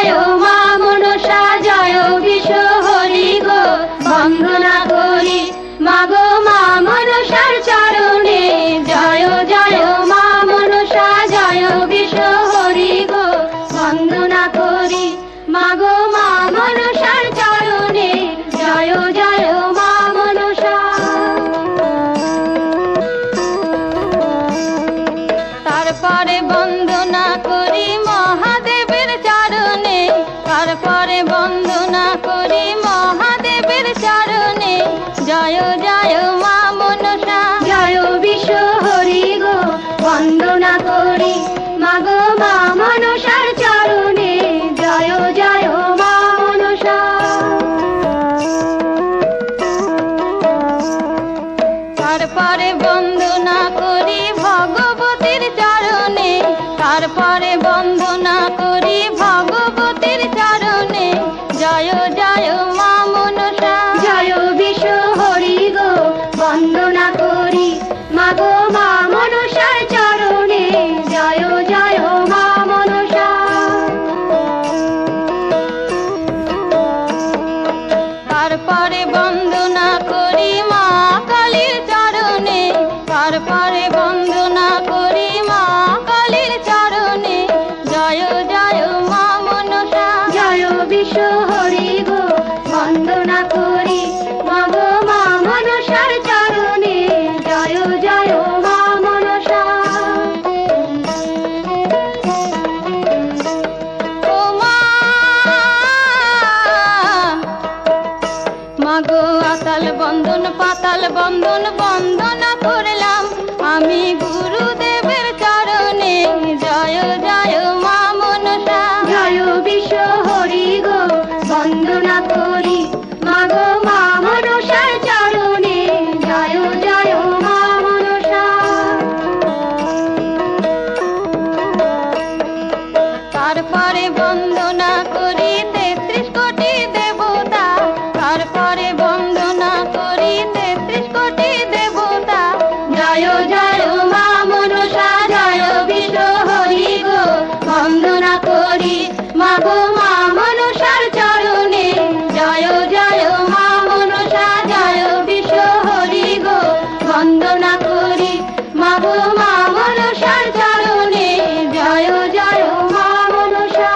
জয় মা মনসা জয় বিশ্ব হরি গো বন্দনা করি মাগো মা মনসার চরণে জয় জয় মা মনসা জয় বিশ্ব হরি গো বন্দনা করি মাগো মা মনসার চরণে জয় জয় মা মনসা। তারপরে বন্দনা করি মহাদেবের চরণে, তারপরে বন্দনা করি মহাদেবের চরণে জয় জয় মা মনসা জয় বিশ্ব হরি গো বন্দনা করি মাগো মা মনসার চরণে জয় জয় মা মনসা। তারপরে বন্দনা করি ভগবতীর চরণে, তারপরে বন্দনা করি ভগবতীর চরণে জয় জয় মা মনসা জয় বিশ্ব হরি গো বন্দনা করি মাগো মা মনসার চরণে জয় জয় মা মনসা। তারপরে বন্দনা করি মা কালীর চরণে, তারপরে বন্দনা করি মা কালীর চরণে জয় জয় মা মনসা জয় বিশ্ব হরি গো বন্দনা করি মাগো মা মনসার চরণে জয় জয় মা মনসা। ও মা মাগো আতাল বন্দন পাতাল বন্দন বন্দনা করলাম আমি গুরুদেবের চরণে জয় জয় মা মনসা জয় বিশ্ব হরি গো বন্দনা করি মাগো মা মনসার চরণে জয় জয় মা মনসা। তারপরে বন্দনা করি 33 কোটি দেবতা, তারপরে বন্দনা করি 33 কোটি দেবতা জয় জয় মা মনসা জয় বিশ্ব হরি গো বন্দনা করি মাগো মা মনসার চরণে জয় জয় মা মনসা জয় বিশ্ব হরি গো বন্দনা করি মাগো মা মনসার চরণে জয় জয় মা মনসা।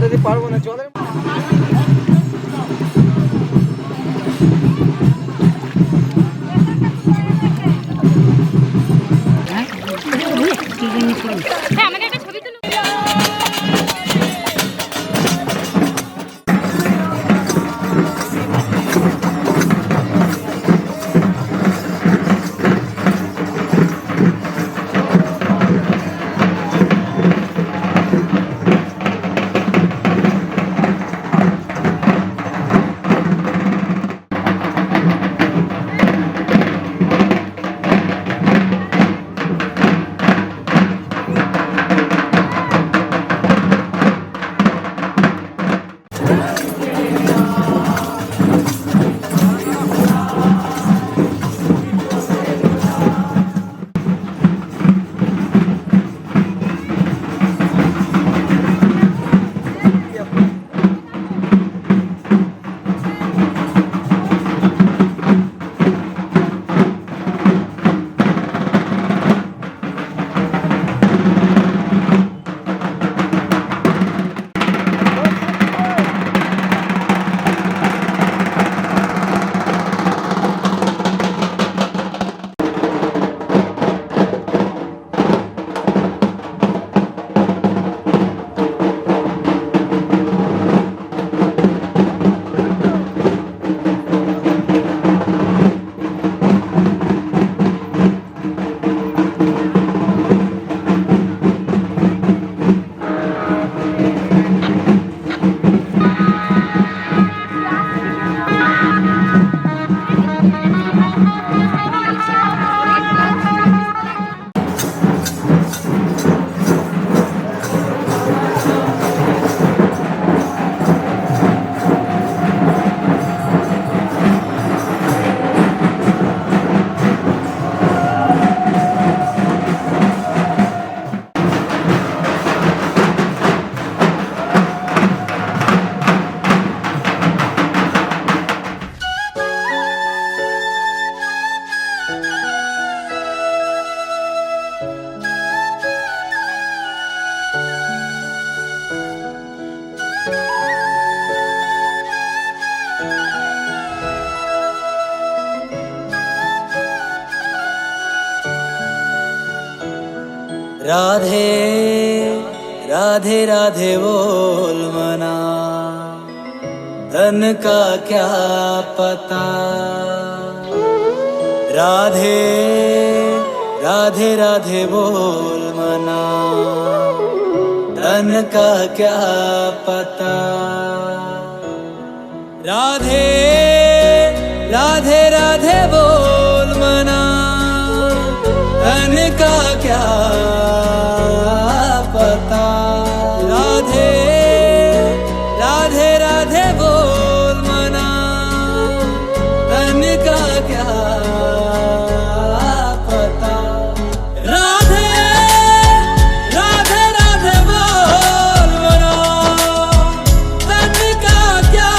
যদি পারবো না চলে আমাকে একটা ছবি তুলো। राधे राधे राधे बोल मना, धन का क्या पता। राधे राधे राधे बोल मना, धन का क्या पता। राधे राधे राधे बोल मना, धन का क्या पता। राधे राधे राधे बोल मना, धन का क्या पता। राधे राधे राधे बोल मना, धन का क्या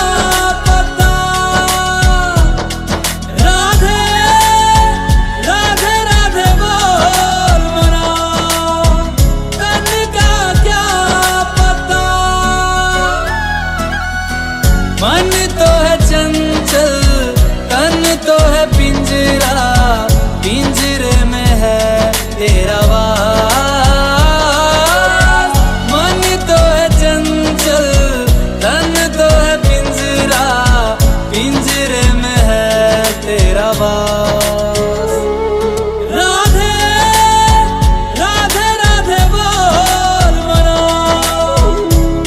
पता। राधे राधे राधे बोल मना, धन का क्या पता। मन तो है चंचल, तन तो है पिंजरा, पिंजरे में है तेरा वास। मन तो है चंचल, तन तो है पिंजरा, पिंजरे में है तेरा वास। राधे राधे राधे बोल मना,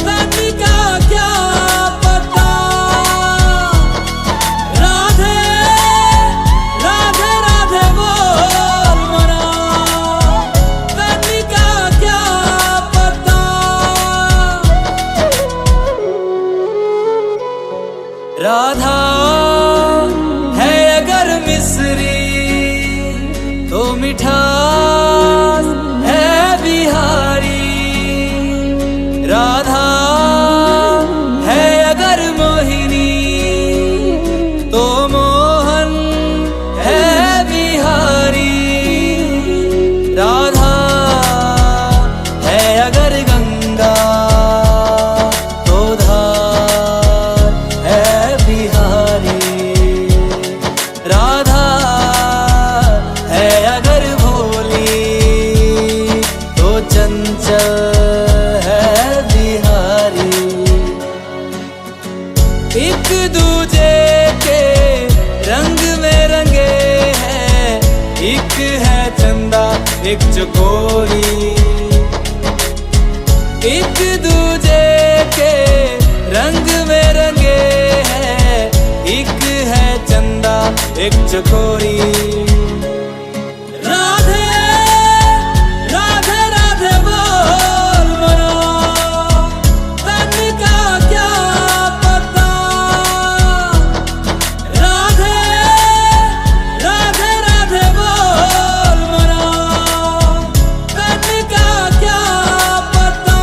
धन का क्या पता। राधे राधे राधे बोल मना, धन का क्या पता। राधा है अगर मिस्री तो मिठास है बिहारी। राधा है अगर मोहिनी तो मोहन है बिहारी। चंदा एक चकोरी, एक दूजे के रंग में रंगे हैं, एक है चंदा एक चकोरी। राधे राधे राधे बोल मनो, तन का क्या पता। राधे राधे राधे बोल मनो, तन का क्या पता।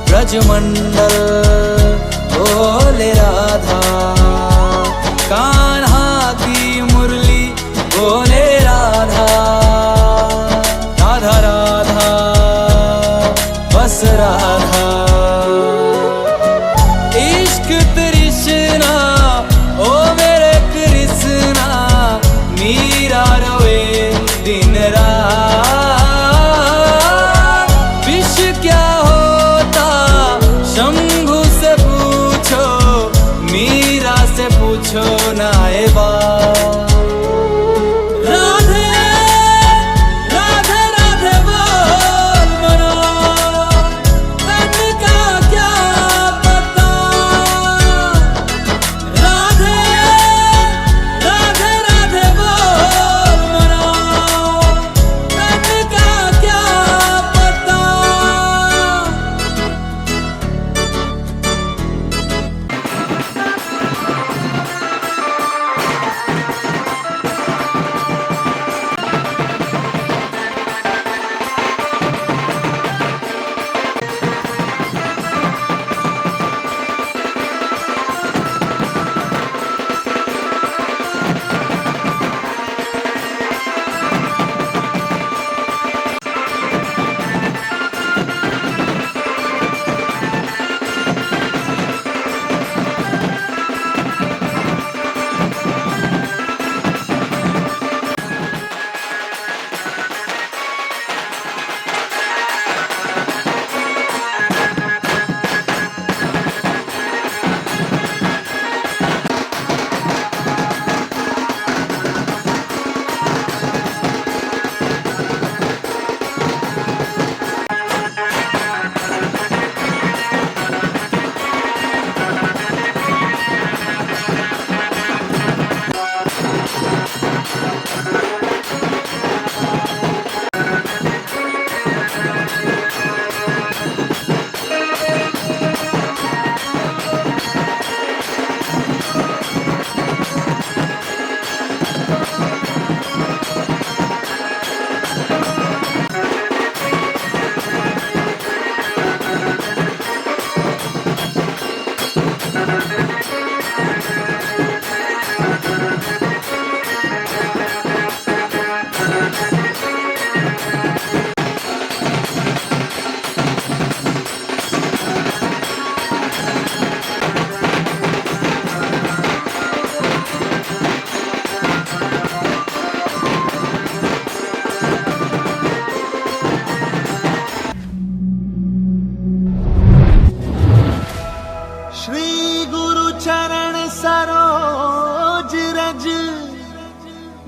ब्रजमंडल बोले राधा, कान्हा की मुरली बोले राधा। राधा राधा बस राधा, इश्क तृष्णा ओ मेरे कृष्णा, मीरा रोए दिन रात। विष क्या शंभू से पूछो, मीरा से पूछो ना ये बात। राधे राधे राधे बोल मनो, तन का क्या पता। राधे राधे राधे बोल मनो, तन का क्या पता।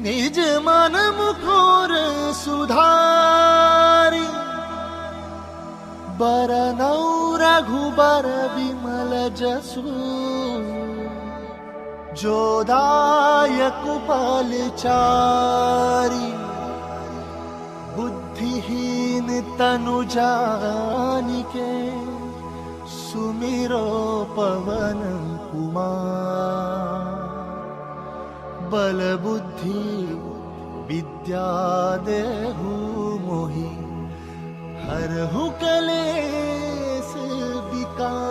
निज मन मुकुर सुधारी, बरनौ रघुबर विमल जसु, जोदायक फलचारी। बुद्धिहीन तनु जानिके, सुमिरो पवन कुमार। मा बल बुद्धि विद्या देहु मोहि हरहु कलेस विकार।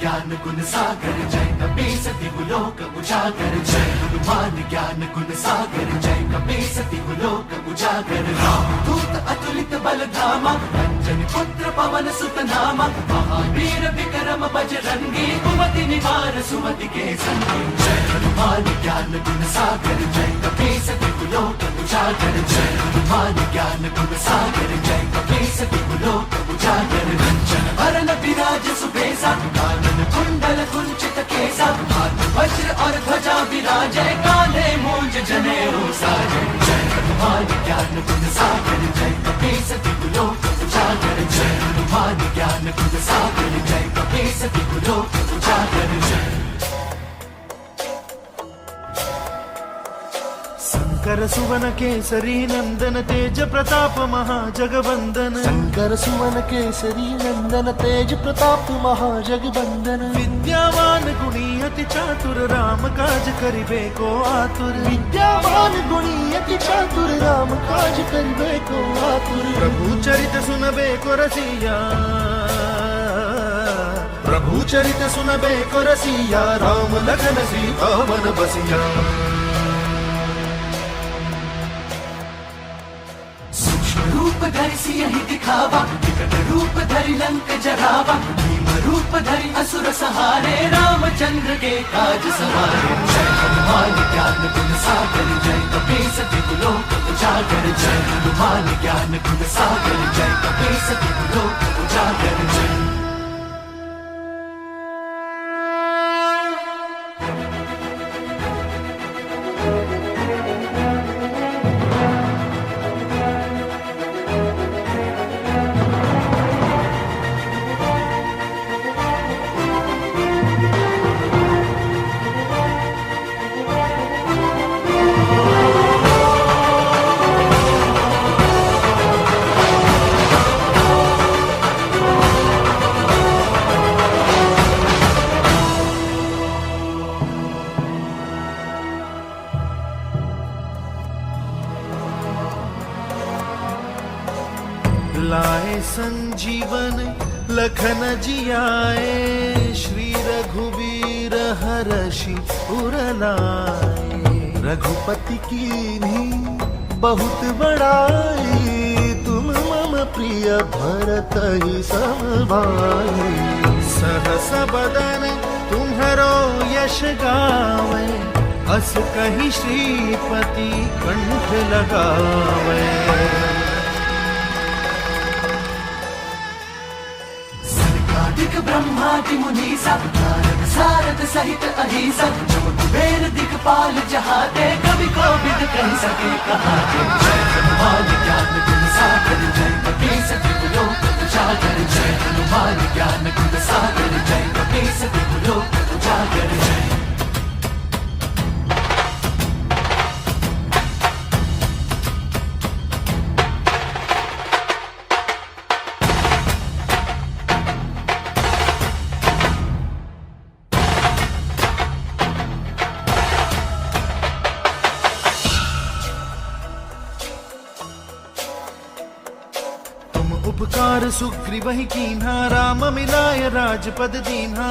ज्ञान गुण सागर जय कपी सती गुलोक उजागर जय हनुमान ज्ञान गुण सागर जय कपी सती गुलोक उजागर दूत अतुलित बल धामा अंजनी पुत्र पवन सुत नामा महावीर विक्रम बजरंगी कुमति निवार सुमति के संगी जय हनुमान ज्ञान गुण सागर जय कपी सती गुलोक उजागर जय हनुमान ज्ञान गुण सागर जय कपी सती गुलोक उजागर कंचन वरण विराज सुबेसा कानन कुंडल कुंचित केसा हाथ वज्र और ध्वजा विराजय काले मूंज जनेऊ साजय जय हनुमान ज्ञान गुण सागर जय कपी सती गुलोक उजागर जय हनुमान ज्ञान गुण सागर जय कपी सती गुलोक उजागर जय। शंकर सुवन केसरी नंदन तेज प्रताप महाजगवंदन शंकर सुवन केसरी नंदन तेज प्रताप महाजगवंदन विद्यावान गुणी अति चातुर राम काज करिबे को आतुर विद्यावान गुणी अति चातुर राम काज करिबे को आतुर प्रभु चरित सुनबे को रसिया प्रभु चरित सुनबे को रसिया राम लखन सीता मन बसिया। रूप धरि सियहि दिखावा विकट रूप धरि लंक जरावा भीम रूप धरि असुर सहारे रामचंद्र के काज सवारे जय हनुमान ज्ञान गुण सागर जय कपी सती गुलोक उजागर जय हनुमान ज्ञान गुण सागर जय कपी सती गुलोक उजागर जय। लाए संजीवन लखन जियाए श्री रघुवीर हरषि उर लाए रघुपति कीन्ही बहुत बड़ाई तुम मम प्रिय भरत ही सम भाई सहस बदन तुम्हरो यश गावे अस कहि श्रीपति कंठ लगावे। दिख ब्रह्मादि मुनीसा नारद सारद सहित अहिसा जो कुबेर दिखपाल जहाते कवि कोविद कह सके कहाते जय हनुमान ज्ञान गुण सागर जय कपी सती गुलोक उजागर जय हनुमान ज्ञान गुण सागर जय कपी सती गुलोक उजागर जय। उपकार सुग्रीवहि कीन्हा राम मिलाय राजपद दीन्हा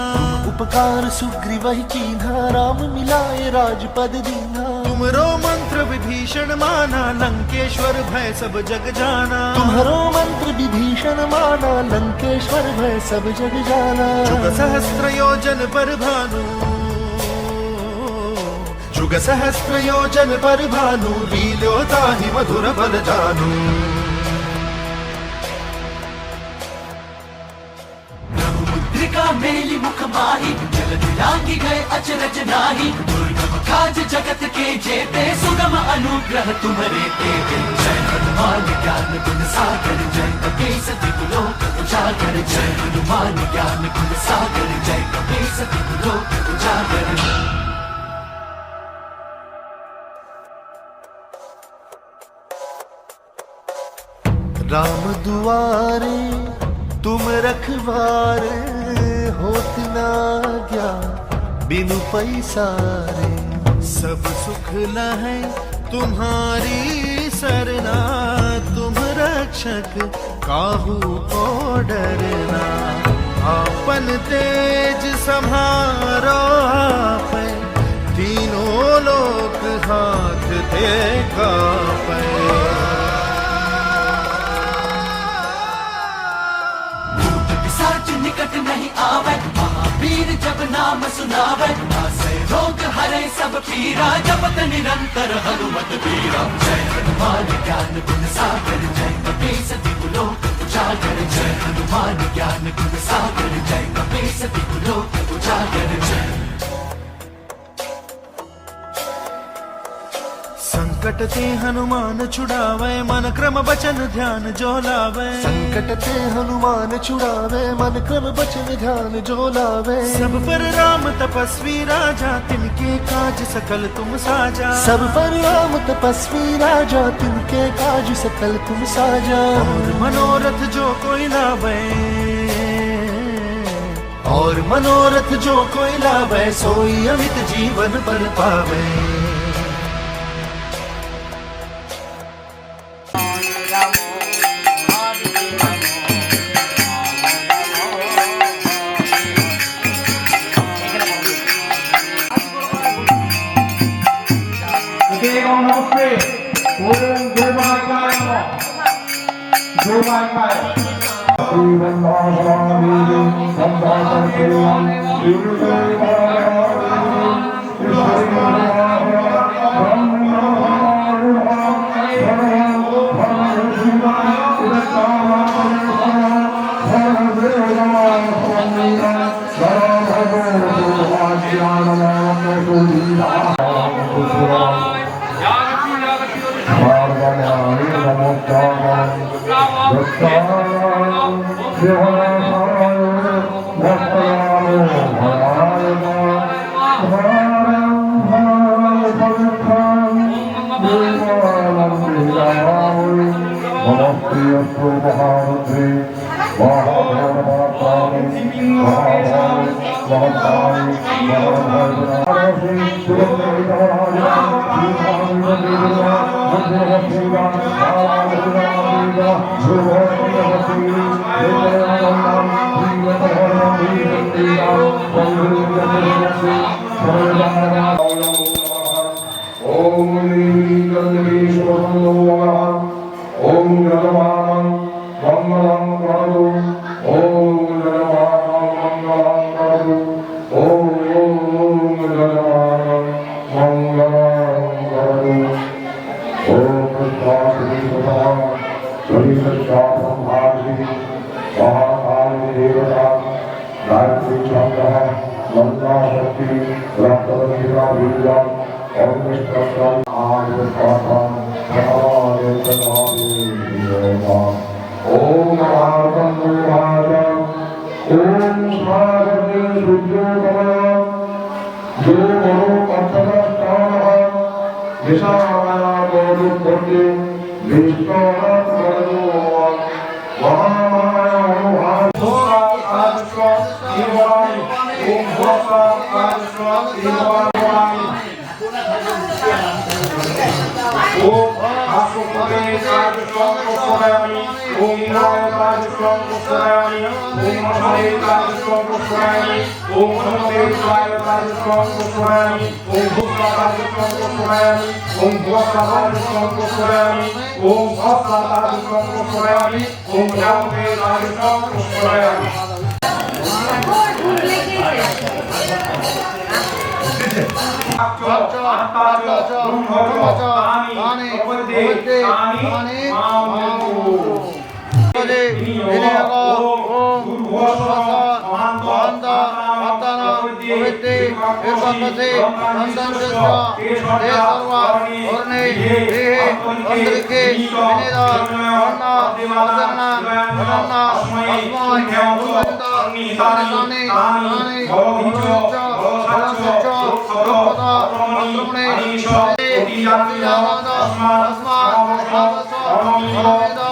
उपकार सुग्रीवहि कीन्हा राम मिलाय राजपद दीन्हा तुमरो मंत्र विभीषण माना लंकेश्वर भय सब जग जाना तुम्हारो मंत्र विभीषण माना लंकेश्वर भय सब जग जाना जुग सहस्त्र योजन पर भानु जुग सहस्त्र योजन पर भानु लील्यो ताहि मधुर बल जानु। चंद्रिका मेली मुख माही जल दिलांगी गए अचरज नाही दुर्गम काज जगत के जेते सुगम अनुग्रह तुम्हारे तेते जय हनुमान ज्ञान गुण सागर जय कपीस दिगुलोक उजागर जय हनुमान ज्ञान गुण सागर जय कपीस दिगुलोक उजागर राम दुआरे तुम रखवारे होत ना गया बिनु पैसारे सब सुख लहै तुम्हारी सरना तुम रक्षक काहू को डरना आपन तेज सम्हारो आपै तीनों लोक हाथ दे कापै निकट नहीं आवे महावीर जब नाम सुनावे नासे रोग हरे सब पीरा जपत निरंतर हनुमत वीरा जय हनुमान ज्ञान गुण सागर जय कपीस दिगुलोक उजागर जय हनुमान ज्ञान गुण सागर जय कपीस दिगुलोक उजागर जय संकट ते हनुमान छुड़ावे मन क्रम बचन ध्यान जो लावे संकट ते हनुमान छुड़ावे मन क्रम बचन ध्यान जो लावे सब पर राम तपस्वी राजा तिनके काज सकल तुम साजा सब पर राम तपस्वी राजा तिनके काज सकल तुम साजा और मनोरथ जो कोई लावे और मनोरथ जो कोई लावे सोई अमित जीवन पर पावे वससे नंदनस्य ते सर्वा वर्णे देहे अंतरिके विनेदा अन्ना वसन्ना वदन्ना अस्मै उन्नता अन्नितानि तानि भवन्ति भवन्ति रूपदा मंत्रमणे यामादा अस्मात् भावसो भवेदा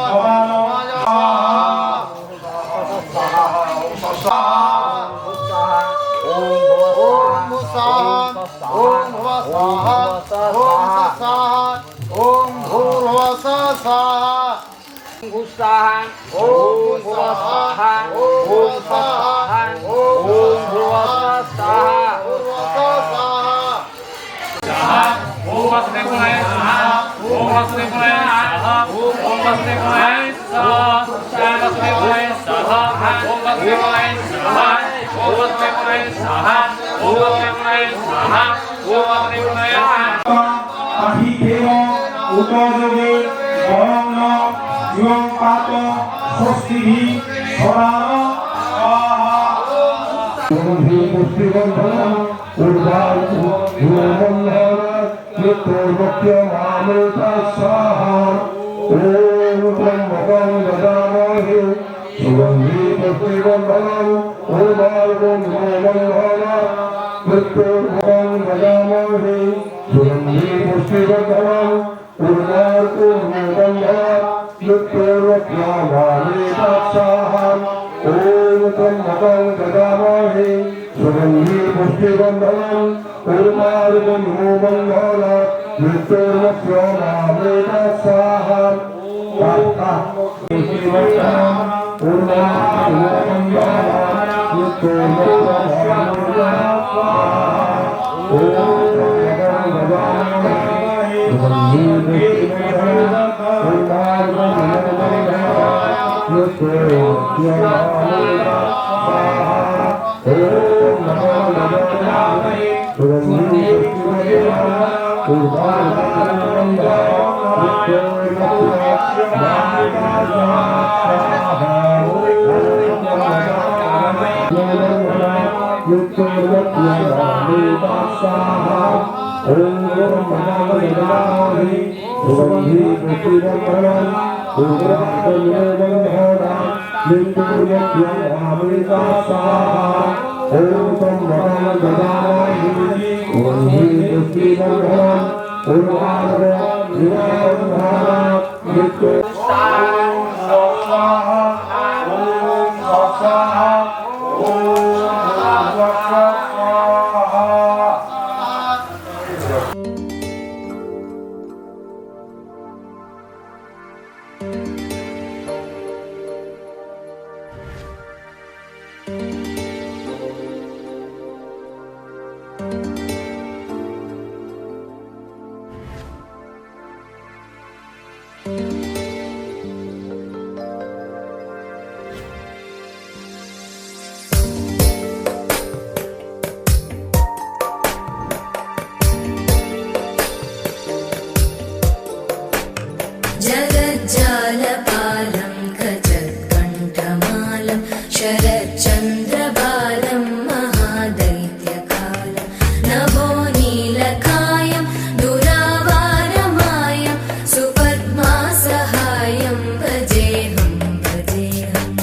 जगज्जालपालं खचत्कण्ठमालं शरच्चन्द्रबालं महादैत्यकालं नभो नीलकायं दुरावारमायं सुपद्मासहायं भजेऽहं भजेऽहम्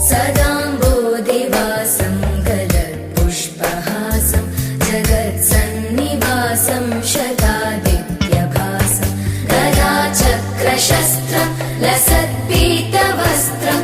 सदाम्बोधिवासं गलत्पुष्पहासं जगत्सन्निवासं शतादित्यभासं गदाचक्रशस्त्रं लसत्पीतवस्त्रं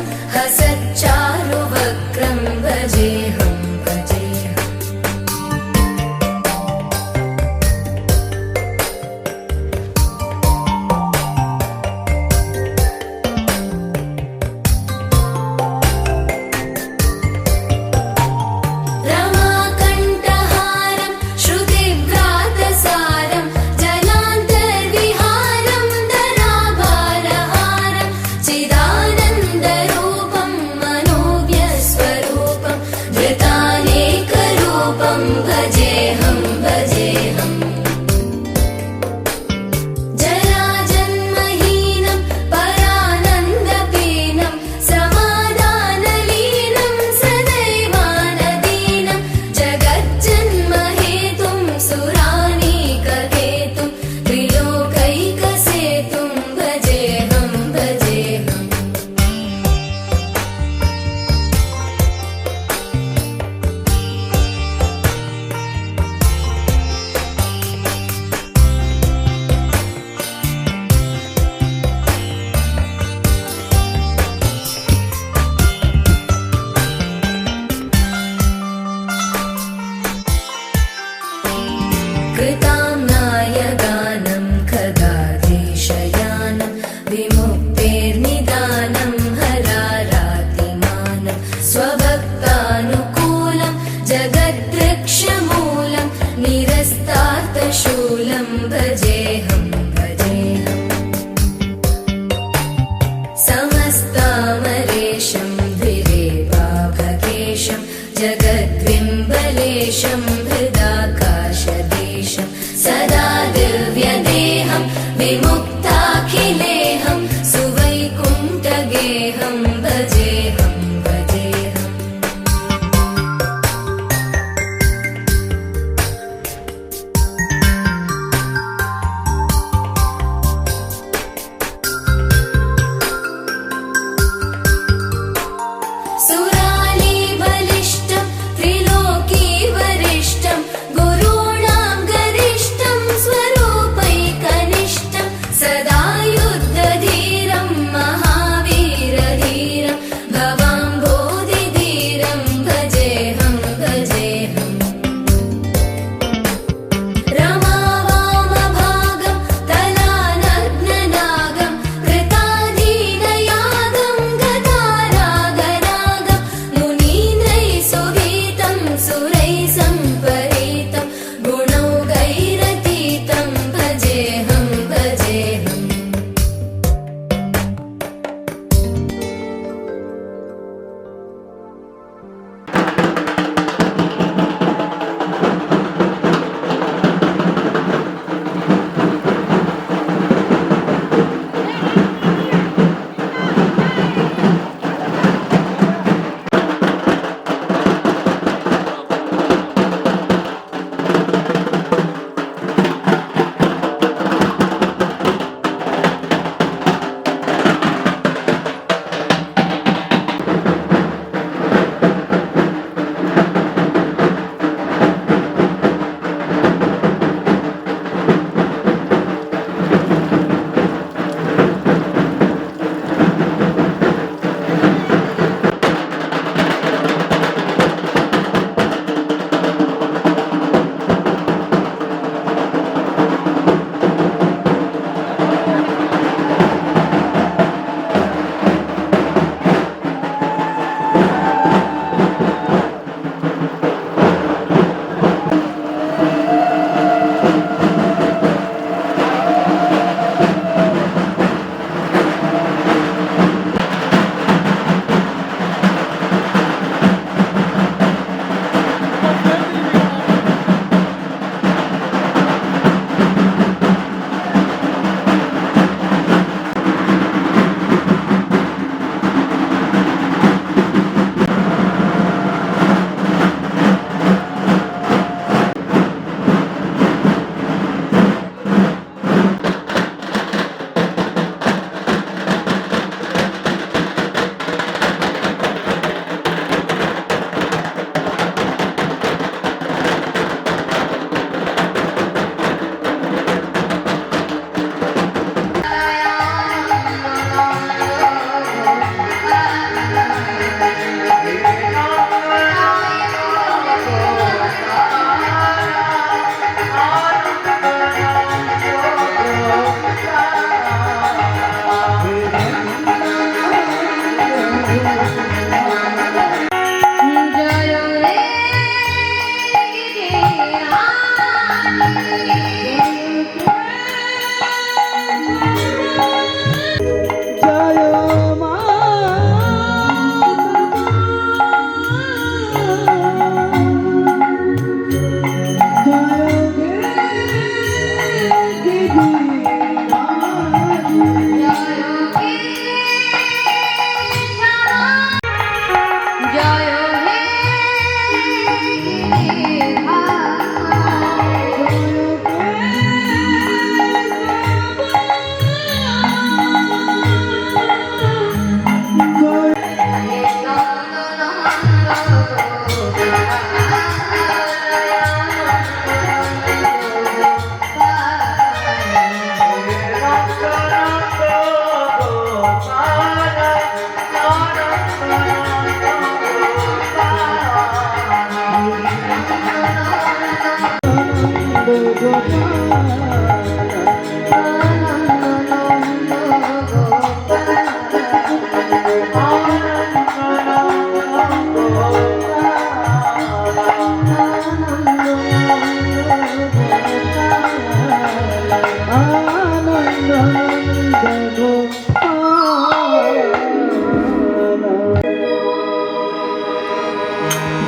जय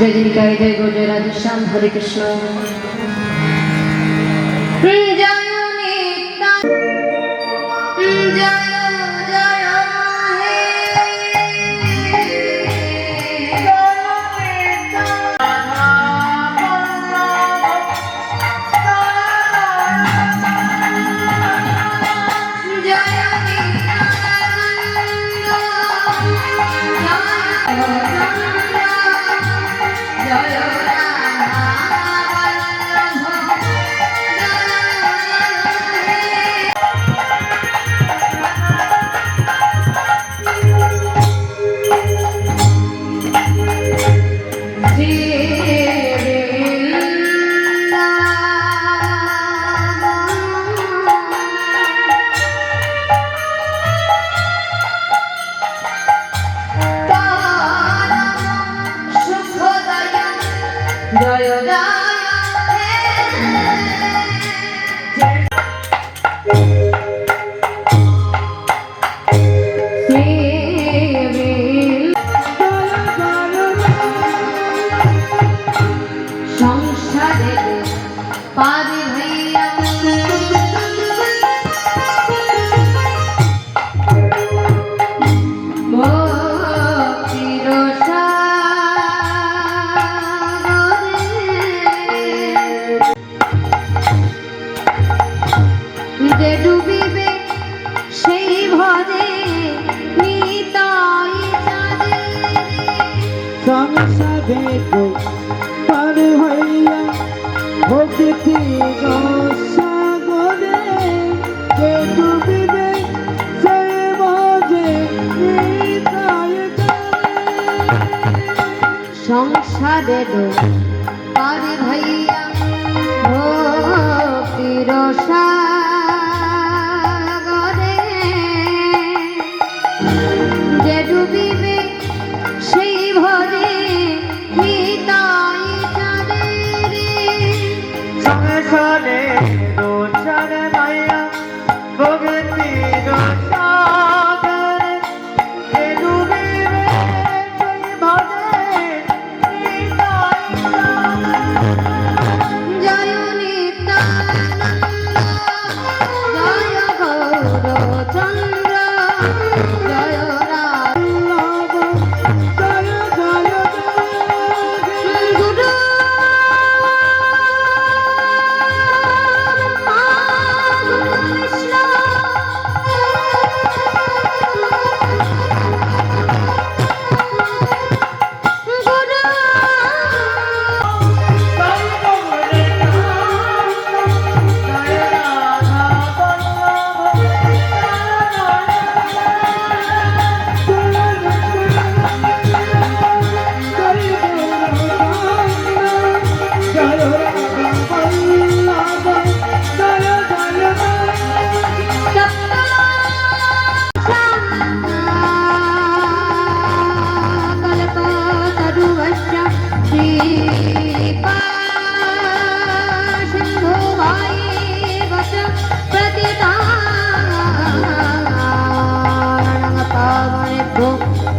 जय निताय जय गो जय राधे श्याम हरे कृष्ण जय निताय जय जय সংসারে গো পার হইয়া ভক্তি সাগরে কে ডুবিবে সে বোঝে সংসারে পার হইয়া ভক্তির সাগরে যে ডুবিবে সেই ভজে নিতাই চাঁদের সংসারে দোষারে মায়া ভক্তি সাগরে কে ডুবিবে সেই ভজে নিতাই জয় নিত্যানন্দ জয় গৌরচন্দ্র জয় গুরু কৃষ্ণ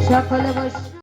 সকল বৈষ্ণব